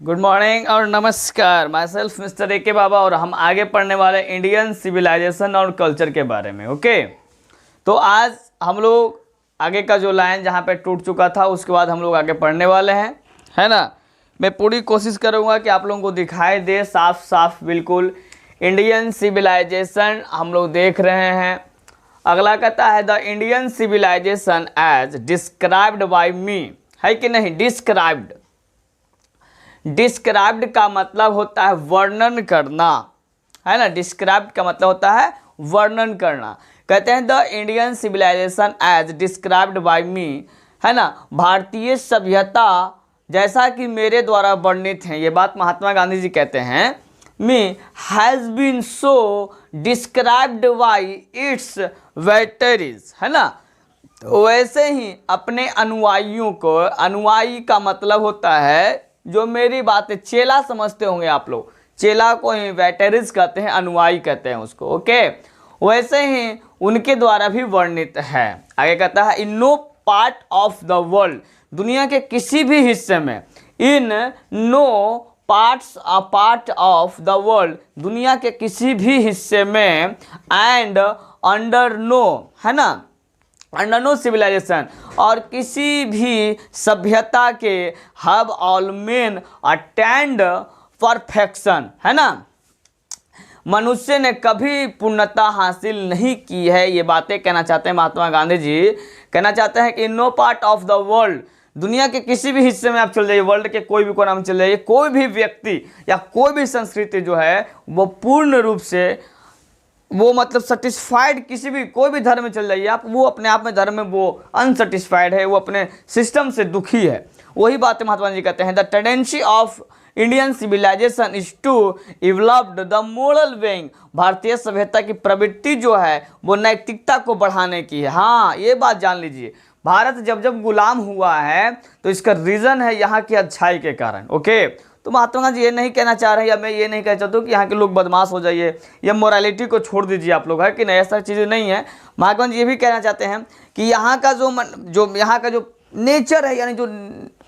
Good morning और नमस्कार। My self mister A के बाबा और हम आगे पढ़ने वाले इंडियन सिविलाइजेशन और कल्चर के बारे में। ओके, तो आज हम लोग आगे का जो लाइन जहाँ पे टूट चुका था उसके बाद हम लोग आगे पढ़ने वाले हैं, है ना। मैं पूरी कोशिश करूँगा कि आप लोगों को दिखाई दे साफ साफ बिल्कुल। इंडियन सिविलाइजेशन हम लोग देख रहे हैं। अगला कहता है the Indian civilisation as described by me, है कि नहीं। डिस्क्राइब्ड, डिस्क्राइब्ड का मतलब होता है वर्णन करना, है ना। डिस्क्राइब्ड का मतलब होता है वर्णन करना। कहते हैं the Indian civilisation as described by me, है ना। भारतीय सभ्यता जैसा कि मेरे द्वारा वर्णित है, ये बात महात्मा गांधी जी कहते हैं। Me has been so described by its votaries, है ना। वैसे ही अपने अनुयायियों को, अनुयायी का मतलब होता है जो मेरी बातें, चेला समझते होंगे आप लोग। चेला को ही वेटरीज कहते हैं, अनुयायी कहते हैं उसको। ओके, वैसे ही उनके द्वारा भी वर्णित है। आगे कहता है in no part of the world, दुनिया के किसी भी हिस्से में। In no parts a part of the world, दुनिया के किसी भी हिस्से में। एंड अंडर नो, है ना, अंडर नो सिविलाइजेशन, और किसी भी सभ्यता के hub all main attend perfection, है ना। मनुष्य ने कभी पूर्णता हासिल नहीं की है, ये बातें कहना चाहते हैं महात्मा गांधी जी। कहना चाहते हैं कि in no part of the world, दुनिया के किसी भी हिस्से में आप चल जाइए, वर्ल्ड के कोई भी कोना में चल जाइए, कोई भी व्यक्ति या कोई भी संस्कृति जो है वो पूर्ण रूप से, वो मतलब सेटिस्फाइड, किसी भी कोई भी धर्म में चल जाइए आप, वो अपने आप में धर्म में वो अनसेटिस्फाइड है, वो अपने सिस्टम से दुखी है। वही बात महात्मा जी कहते हैं the tendency of Indian civilisation is to developed the moral being, भारतीय सभ्यता की प्रवृत्ति जो है वो नैतिकता को बढ़ाने की है। हाँ, ये बात जान लीजिए, भारत जब जब गुलाम हुआ है तो इसका रीज़न है यहाँ की अच्छाई के कारण। ओके, तो महात्मा गांधी ये नहीं कहना चाह रहे हैं, या मैं ये नहीं कहना चाहता हूँ कि यहाँ के लोग बदमाश हो जाइए या मोरालिटी को छोड़ दीजिए आप लोग, है कि नहीं। ऐसा चीज़ें नहीं है। महात्मा गांधी ये भी कहना चाहते हैं कि यहाँ का जो यहाँ का जो नेचर है, यानी जो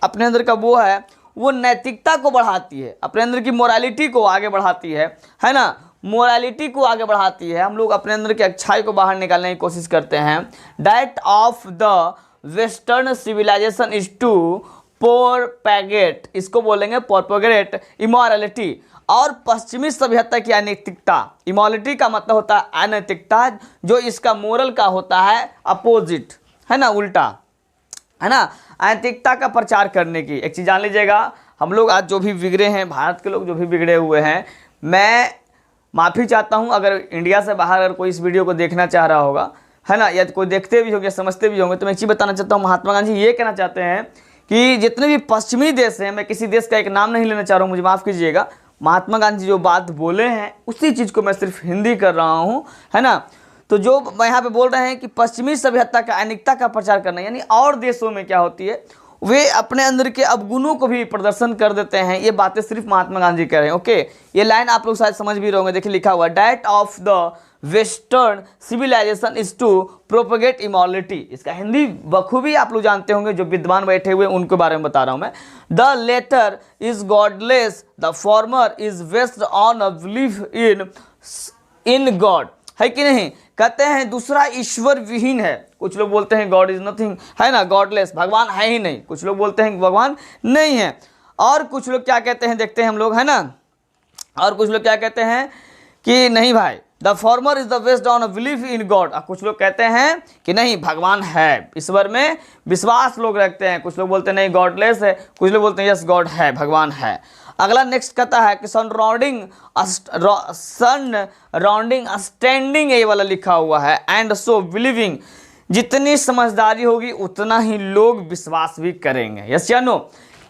अपने अंदर का वो है, वो नैतिकता को बढ़ाती है, अपने अंदर की मोरालिटी को आगे बढ़ाती है ना। मोरालिटी को आगे बढ़ाती है। हम लोग अपने अंदर की अच्छाई को बाहर निकालने की कोशिश करते हैं। Diet of the western civilisation is to propagate, इसको बोलेंगे प्रोपेगेट इमोरलिटी, और पश्चिमी सभ्यता की अनैतिकता। इमोरलिटी का मतलब होता है अनैतिकता, जो इसका मोरल का होता है अपोजिट, है ना, उल्टा, है ना। अनैतिकता का प्रचार करने की एक चीज़ जान लीजिएगा, हम लोग आज जो भी बिगड़े हैं, भारत के लोग जो भी बिगड़े हुए हैं, मैं माफ़ी चाहता हूं अगर इंडिया से बाहर अगर कोई इस वीडियो को देखना चाह रहा होगा, है ना, या कोई देखते भी होंगे, समझते भी होंगे, तो मैं एक चीज़ बताना चाहता हूँ। महात्मा गांधी ये कहना चाहते हैं कि जितने भी पश्चिमी देश हैं, मैं किसी देश का एक नाम नहीं लेना चाह रहा हूँ, मुझे माफ़ कीजिएगा, महात्मा गांधी जो बात बोले हैं उसी चीज़ को मैं सिर्फ हिंदी कर रहा हूँ, है ना। तो जो मैं यहाँ पे बोल रहे हैं कि पश्चिमी सभ्यता का अनेकता का प्रचार करना, यानी और देशों में क्या होती है, वे अपने अंदर के अवगुणों को भी प्रदर्शन कर देते हैं। ये बातें सिर्फ महात्मा गांधी कह रहे हैं। ओके, ये लाइन आप लोग शायद समझ भी रहोगे। देखिए लिखा हुआ diet of the western civilisation is to propagate immorality, इसका हिंदी बखूबी आप लोग जानते होंगे, जो विद्वान बैठे हुए उनके बारे में बता रहा हूँ मैं। The latter is godless, the former is based on a belief in God, है कि नहीं। कहते हैं दूसरा ईश्वर विहीन है, कुछ लोग बोलते हैं गॉड इज नथिंग, है ना, गॉडलेस, भगवान है ही नहीं। कुछ लोग बोलते हैं भगवान नहीं है, और कुछ लोग क्या कहते हैं देखते हैं हम लोग, है ना। और कुछ लोग क्या कहते हैं कि नहीं भाई, the former is the based on a belief in God. कुछ लोग कहते हैं कि नहीं, भगवान है, ईश्वर में विश्वास लोग रखते हैं। कुछ लोग बोलते हैं नहीं, गॉडलेस है। कुछ लोग बोलते हैं यस गॉड है, भगवान है। अगला नेक्स्ट कहता है कि सन राउंडिंग स्टैंडिंग, ये वाला लिखा हुआ है, एंड सो बिलीविंग, जितनी समझदारी होगी उतना ही लोग विश्वास भी करेंगे। यस या नो।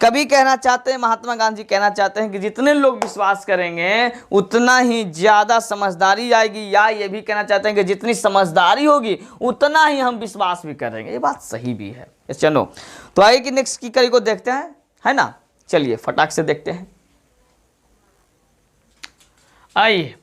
कभी कहना चाहते हैं महात्मा गांधी कहना चाहते हैं कि जितने लोग विश्वास करेंगे उतना ही ज़्यादा समझदारी आएगी, या ये भी कहना चाहते हैं कि जितनी समझदारी होगी उतना ही हम विश्वास भी करेंगे। ये बात सही भी है। यस या नो। तो आइए कि नेक्स्ट की कड़ी को देखते हैं, है ना। चलिए फटाक से देखते हैं। आइए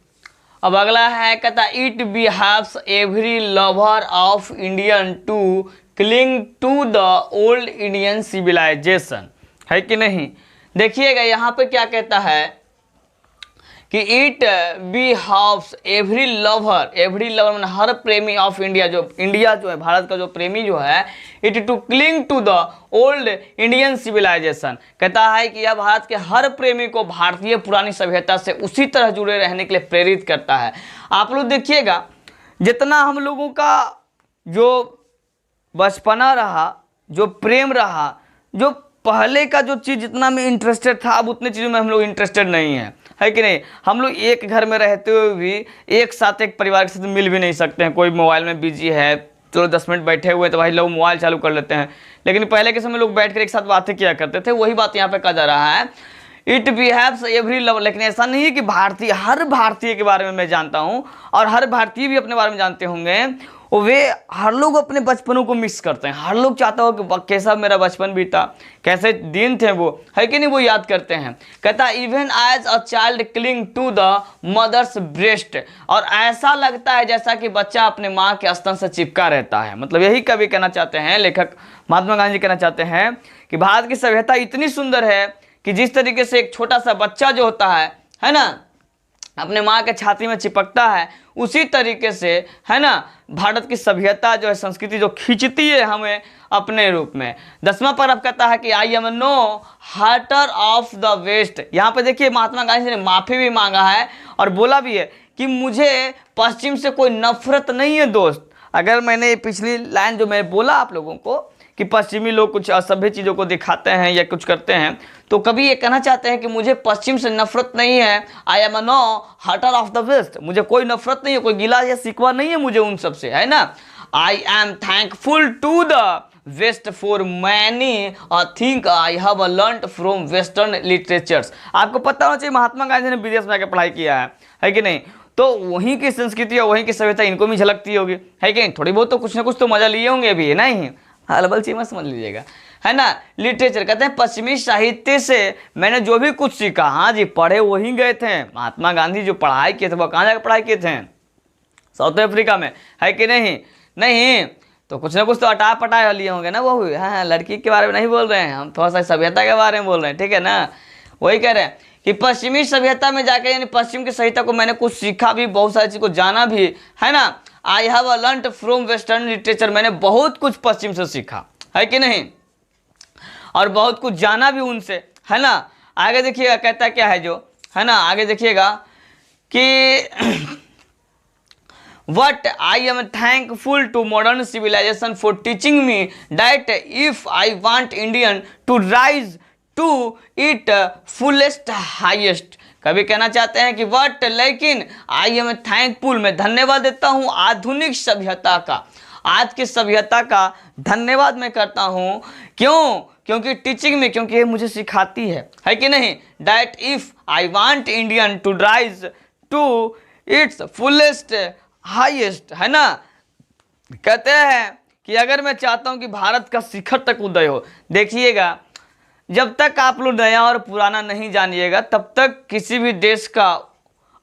अब अगला है, कहता it behaves every lover of Indian to cling to the old Indian civilisation, है कि नहीं। देखिएगा यहाँ पे क्या कहता है कि it be house every lover मैंने हर प्रेमी ऑफ इंडिया, जो इंडिया जो है भारत का जो प्रेमी जो है, it to cling to the old Indian civilisation, कहता है कि यह भारत के हर प्रेमी को भारतीय पुरानी सभ्यता से उसी तरह जुड़े रहने के लिए प्रेरित करता है। आप लोग देखिएगा जितना हम लोगों का जो बचपना रहा, जो प्रेम रहा, जो पहले का जो चीज़ जितना में इंटरेस्टेड था, अब उतने चीज़ों में हम लोग इंटरेस्टेड नहीं है कि नहीं। हम लोग एक घर में रहते हुए भी एक साथ एक परिवार के साथ मिल भी नहीं सकते हैं। कोई मोबाइल में बिजी है, चलो 10 मिनट बैठे हुए तो भाई लोग मोबाइल चालू कर लेते हैं, लेकिन पहले के समय लोग बैठ कर एक साथ बातें किया करते थे। वही बात यहाँ पे कहा जा रहा है, इट बिहेव्स एवरी लवर। लेकिन ऐसा नहीं है कि भारतीय, हर भारतीय के बारे में मैं जानता हूँ और हर भारतीय भी अपने बारे में जानते होंगे, वे हर लोग अपने बचपनों को मिस करते हैं। हर लोग चाहता हो कि कैसा मेरा बचपन बीता, कैसे दिन थे वो, है कि नहीं, वो याद करते हैं। कहता even as a child cling to the mother's breast, और ऐसा लगता है जैसा कि बच्चा अपने माँ के स्तन से चिपका रहता है। मतलब यही कवि कहना चाहते हैं, लेखक महात्मा गांधी कहना चाहते हैं कि भारत की सभ्यता इतनी सुंदर है कि जिस तरीके से एक छोटा सा बच्चा जो होता है ना, अपने माँ के छाती में चिपकता है, उसी तरीके से, है ना, भारत की सभ्यता जो है, संस्कृति जो खींचती है हमें अपने रूप में। 10वां पैराग्राफ कहता है कि I am no hater of the West. यहाँ पे देखिए महात्मा गांधी ने माफी भी मांगा है और बोला भी है कि मुझे पश्चिम से कोई नफरत नहीं है दोस्त। अगर मैंने पिछली लाइन जो मैं बोला आप लोगों को कि पश्चिमी लोग कुछ असभ्य चीज़ों को दिखाते हैं या कुछ करते हैं, तो कभी ये कहना चाहते हैं कि मुझे पश्चिम से नफरत नहीं है, I am no hater of the West, मुझे कोई नफरत नहीं है, कोई गिला या शिकवा नहीं है मुझे उन सब से, है ना। I am thankful to the west for many think I have learned from western literatures. आपको पता होना चाहिए महात्मा गांधी ने विदेश में आकर पढ़ाई किया है कि नहीं, तो वहीं की संस्कृति और वहीं की सभ्यता इनको भी झलकती होगी, है कि नहीं। थोड़ी बहुत तो कुछ ना कुछ तो मजा लिए होंगे अभी, नहीं हलबल चीमा समझ लीजिएगा, है ना। लिटरेचर कहते हैं पश्चिमी साहित्य से मैंने जो भी कुछ सीखा, हाँ जी, पढ़े वहीं गए थे। महात्मा गांधी जो पढ़ाई किए थे वो कहाँ जाकर पढ़ाई किए थे, साउथ अफ्रीका में, है कि नहीं। नहीं तो कुछ ना कुछ तो अटा पटाए लिए होंगे ना वो। हाँ, लड़की के बारे में नहीं बोल रहे हैं हम, थोड़ा सा सभ्यता के बारे में बोल रहे हैं, ठीक है ना। वही कह रहे हैं कि पश्चिमी सभ्यता में जाकर, यानी पश्चिम की सभ्यता को मैंने कुछ सीखा भी, बहुत सारी चीज़ को जाना भी, है ना। आई have learned from western literature, मैंने बहुत कुछ पश्चिम से सीखा, है कि नहीं, और बहुत कुछ जाना भी उनसे, है ना। आगे देखिएगा कहता क्या है जो, है ना, आगे देखिएगा कि What I am thankful to modern civilization for teaching me that if I want Indian to rise to its fullest highest, कभी कहना चाहते हैं कि वट, लेकिन आई एम थैंकफुल, मैं धन्यवाद देता हूँ आधुनिक सभ्यता का, आज की सभ्यता का धन्यवाद मैं करता हूँ। क्यों? क्योंकि टीचिंग में, क्योंकि ये मुझे सिखाती है कि नहीं, that if I want Indian to rise to its fullest highest, है ना। कहते हैं कि अगर मैं चाहता हूं कि भारत का शिखर तक उदय हो, देखिएगा जब तक आप लोग नया और पुराना नहीं जानिएगा तब तक किसी भी देश का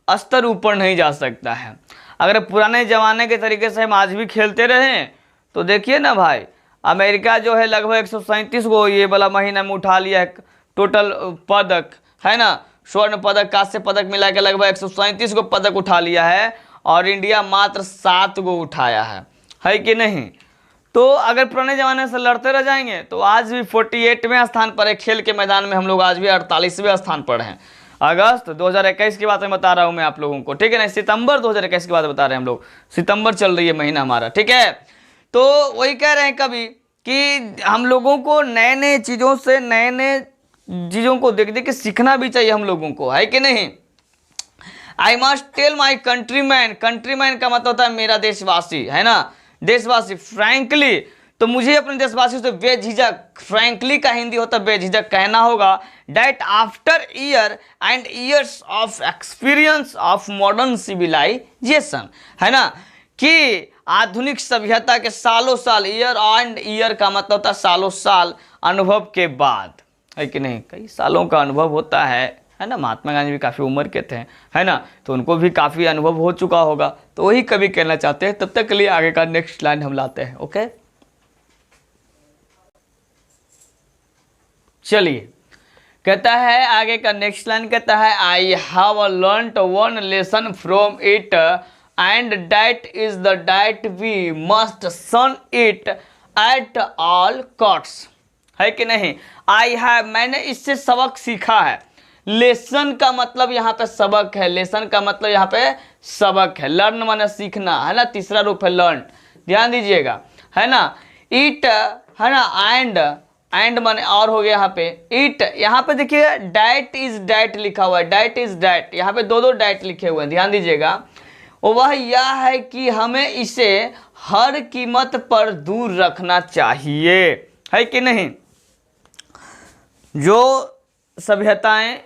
स्तर ऊपर नहीं जा सकता है। अगर पुराने ज़माने के तरीके से हम आज भी खेलते रहें तो देखिए ना भाई, अमेरिका जो है लगभग 137 गो ये वाला महीना में उठा लिया है टोटल पदक, है ना। स्वर्ण पदक, कांस्य पदक मिला के लगभग 137 गो पदक उठा लिया है, और इंडिया मात्र 7 गो उठाया है कि नहीं। तो अगर पुराने ज़माने से लड़ते रह जाएंगे तो आज भी 48वें स्थान पर है खेल के मैदान में, हम लोग आज भी 48वें स्थान पर हैं। अगस्त 2021 की बात मैं बता रहा हूँ मैं आप लोगों को, ठीक है ना। सितंबर 2021 की बात बता रहे हैं हम लोग, सितंबर चल रही है महीना हमारा, ठीक है। तो वही कह रहे हैं कभी कि हम लोगों को नए नए चीज़ों से, नए नए चीज़ों को देख देख के सीखना भी चाहिए हम लोगों को, है कि नहीं। I must tell my countryman, countryman का मतलब होता है मेरा देशवासी, है ना, देशवासी। फ्रैंकली, तो मुझे अपने देशवासियों से बेझिझक, फ्रैंकली का हिंदी होता है बेझिझक, कहना होगा that after year and years of experience of modern civilisation, है ना, कि आधुनिक सभ्यता के सालों साल, ईयर एंड ईयर का मतलब होता है सालों साल अनुभव के बाद, है कि नहीं। कई सालों का अनुभव होता है ना। महात्मा गांधी भी काफ़ी उम्र के थे, है ना, तो उनको भी काफ़ी अनुभव हो चुका होगा, तो वही कभी कहना चाहते हैं। तब तक के लिए आगे का नेक्स्ट लाइन हम लाते हैं, ओके। चलिए कहता है आगे का नेक्स्ट लाइन कहता है I have learned one lesson from it and that is the that we must shun it at all costs, है कि नहीं। आई हैव, मैंने इससे सबक सीखा है। लेसन का मतलब यहाँ पे सबक है, लेसन का मतलब यहाँ पे सबक है। लर्न माने सीखना, है ना, तीसरा रूप है लर्न, ध्यान दीजिएगा, है ना। इट, है ना, एंड माने और हो गया यहाँ पे इट। यहाँ पे देखिए डैट इज डैट लिखा हुआ है, डैट इज डैट, यहाँ पे दो डैट लिखे हुए हैं, ध्यान दीजिएगा। वह यह है कि हमें इसे हर कीमत पर दूर रखना चाहिए, है कि नहीं। जो सभ्यताएं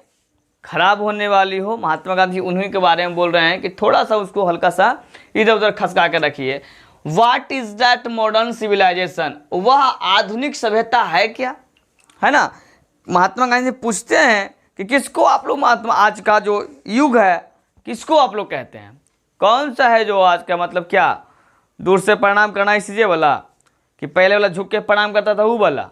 खराब होने वाली हो, महात्मा गांधी उन्हीं के बारे में बोल रहे हैं कि थोड़ा सा उसको हल्का सा इधर उधर खसका के रखिए। What is that modern civilisation, वह आधुनिक सभ्यता है क्या, है ना। महात्मा गांधी से पूछते हैं कि किसको आप लोग, महात्मा आज का जो युग है किसको आप लोग कहते हैं, कौन सा है जो आज का, मतलब क्या दूर से प्रणाम करना इसीलिए वाला, कि पहले वाला झुक के प्रणाम करता था वो वाला,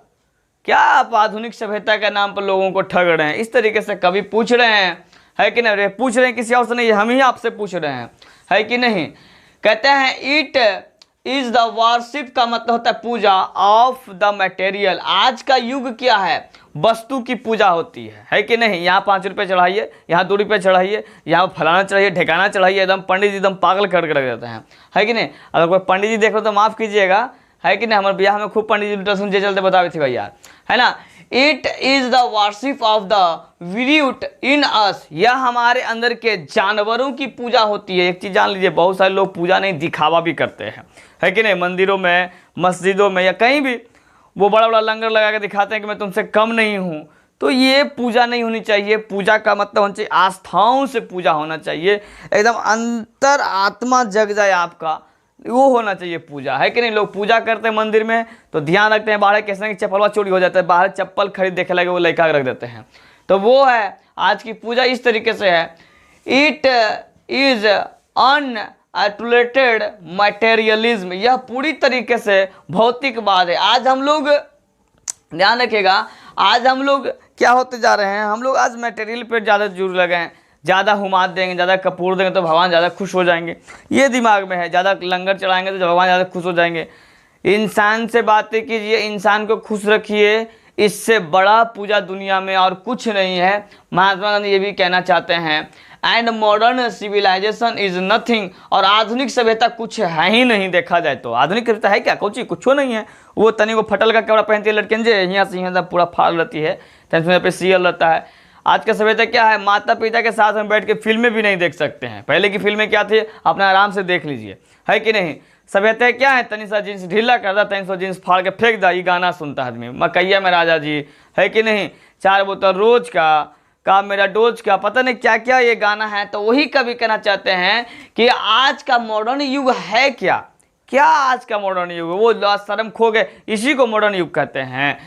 क्या आप आधुनिक सभ्यता के नाम पर लोगों को ठग रहे हैं। इस तरीके से कभी पूछ रहे हैं, है कि नहीं। पूछ रहे हैं किसी और से नहीं, हम ही आपसे पूछ रहे हैं, है कि नहीं। कहते हैं इट इज द वर्शिप का मतलब होता है पूजा ऑफ द मटेरियल। आज का युग क्या है, वस्तु की पूजा होती है कि नहीं। यहाँ 5 रुपये चढ़ाइए, यहाँ 2 रुपये चढ़ाइए, यहाँ फलाना चढ़ाइए, ठिकाना चढ़ाइए, एकदम पंडित जी एकदम पागल करके रख देते हैं, है कि नहीं। अगर कोई पंडित जी देख लो तो माफ़ कीजिएगा, है कि नहीं। हमारे बियाह में खूब पंडित जी उल्टा जे चलते बतावे थे भैया, है ना। It is the worship of the virtue in us, यह हमारे अंदर के जानवरों की पूजा होती है। एक चीज़ जान लीजिए, बहुत सारे लोग पूजा नहीं दिखावा भी करते हैं, है कि नहीं। मंदिरों में, मस्जिदों में या कहीं भी वो बड़ा बड़ा लंगर लगा के दिखाते हैं कि मैं तुमसे कम नहीं हूँ, तो ये पूजा नहीं होनी चाहिए। पूजा का मतलब होना चाहिए आस्थाओं से पूजा होना चाहिए, एकदम अंतर आत्मा जग जाए आपका, वो होना चाहिए पूजा, है कि नहीं। लोग पूजा करते हैं मंदिर में तो ध्यान रखते हैं बाहर कैसे कि चप्पलवा चोरी हो जाता है, बाहर चप्पल खरीद देखे लगे वो लड़का रख देते हैं, तो वो है आज की पूजा इस तरीके से है। इट इज अनएडुलेटेड मटेरियलिज्म, यह पूरी तरीके से भौतिकवाद है। आज हम लोग, ध्यान रखिएगा, आज हम लोग क्या होते जा रहे हैं, हम लोग आज मटेरियल पर ज़्यादा जोर लगे हैं। ज़्यादा हुमाद देंगे, ज़्यादा कपूर देंगे तो भगवान ज़्यादा खुश हो जाएंगे, ये दिमाग में है। ज़्यादा लंगर चढ़ाएंगे तो भगवान ज़्यादा खुश हो जाएंगे। इंसान से बातें कीजिए, इंसान को खुश रखिए, इससे बड़ा पूजा दुनिया में और कुछ नहीं है। महात्मा गांधी ये भी कहना चाहते हैं and modern civilisation is nothing, और आधुनिक सभ्यता कुछ है ही नहीं। देखा जाए तो आधुनिक सभ्यता है क्या, कुछ कुछ नहीं है। वो तनी वो फटल का कपड़ा पहनती है लड़कियां, यहाँ से यहाँ पूरा फाड़ रहती है, टेंशन पे सीएल रहता है। आज का सभ्यता क्या है, माता पिता के साथ में बैठ के फिल्में भी नहीं देख सकते हैं। पहले की फिल्में क्या थी, अपना आराम से देख लीजिए, है कि नहीं। सभ्यता क्या है, तनी सा जींस ढीला कर दा, तनी सा जींस फाड़ के फेंक दा, ये गाना सुनता है आदमी, मकैया में राजा जी, है कि नहीं। 4 बोतल रोज का मेरा डोज का, पता नहीं क्या क्या ये गाना है। तो वही कभी कहना चाहते हैं कि आज का मॉडर्न युग है क्या, क्या आज का मॉडर्न युग, वो शर्म खो गए, इसी को मॉडर्न युग कहते हैं।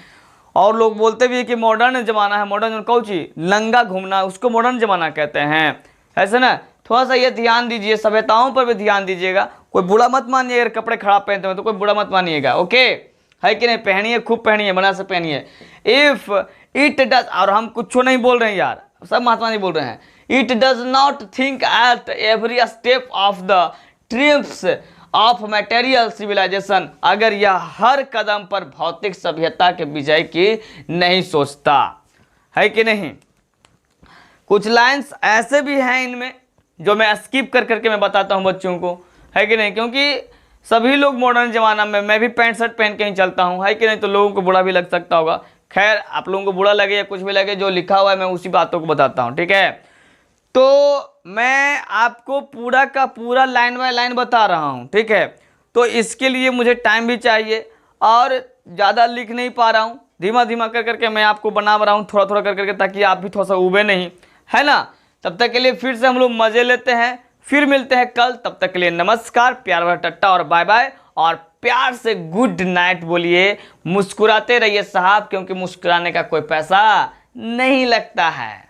और लोग बोलते भी है कि मॉडर्न जमाना है, मॉडर्न कौन चीज, नंगा घूमना, उसको मॉडर्न जमाना कहते हैं, ऐसे ना। थोड़ा सा ये ध्यान दीजिए, सभ्यताओं पर भी ध्यान दीजिएगा। कोई बुरा मत मानिए, अगर कपड़े खराब पहनते हो तो कोई बुरा मत मानिएगा, ओके, है कि नहीं। पहनिए, खूब पहनिए, बना से पहनिए। इफ इट डज, और हम कुछ नहीं बोल रहे हैं यार, सब महात्मा जी बोल रहे हैं। It does not think at every step of the trims of material civilisation, अगर यह हर कदम पर भौतिक सभ्यता के विजय की नहीं सोचता, है कि नहीं। कुछ लाइंस ऐसे भी हैं इनमें जो मैं स्किप कर करके मैं बताता हूं बच्चों को, है कि नहीं, क्योंकि सभी लोग मॉडर्न जमाना में, मैं भी पैंट शर्ट पहन के ही चलता हूं, है कि नहीं, तो लोगों को बुरा भी लग सकता होगा। खैर, आप लोगों को बुरा लगे या कुछ भी लगे, जो लिखा हुआ है मैं उसी बातों को बताता हूं, ठीक है। तो मैं आपको पूरा का पूरा लाइन बाय लाइन बता रहा हूं, ठीक है। तो इसके लिए मुझे टाइम भी चाहिए और ज़्यादा लिख नहीं पा रहा हूं, धीमा धीमा कर करके मैं आपको बना रहा हूं, थोड़ा थोड़ा कर करके, ताकि आप भी थोड़ा सा उबे नहीं, है ना। तब तक के लिए फिर से हम लोग मज़े लेते हैं, फिर मिलते हैं कल। तब तक के लिए नमस्कार, प्यार भरा टट्टा और बाय बाय, और प्यार से गुड नाइट बोलिए। मुस्कुराते रहिए साहब, क्योंकि मुस्कुराने का कोई पैसा नहीं लगता है।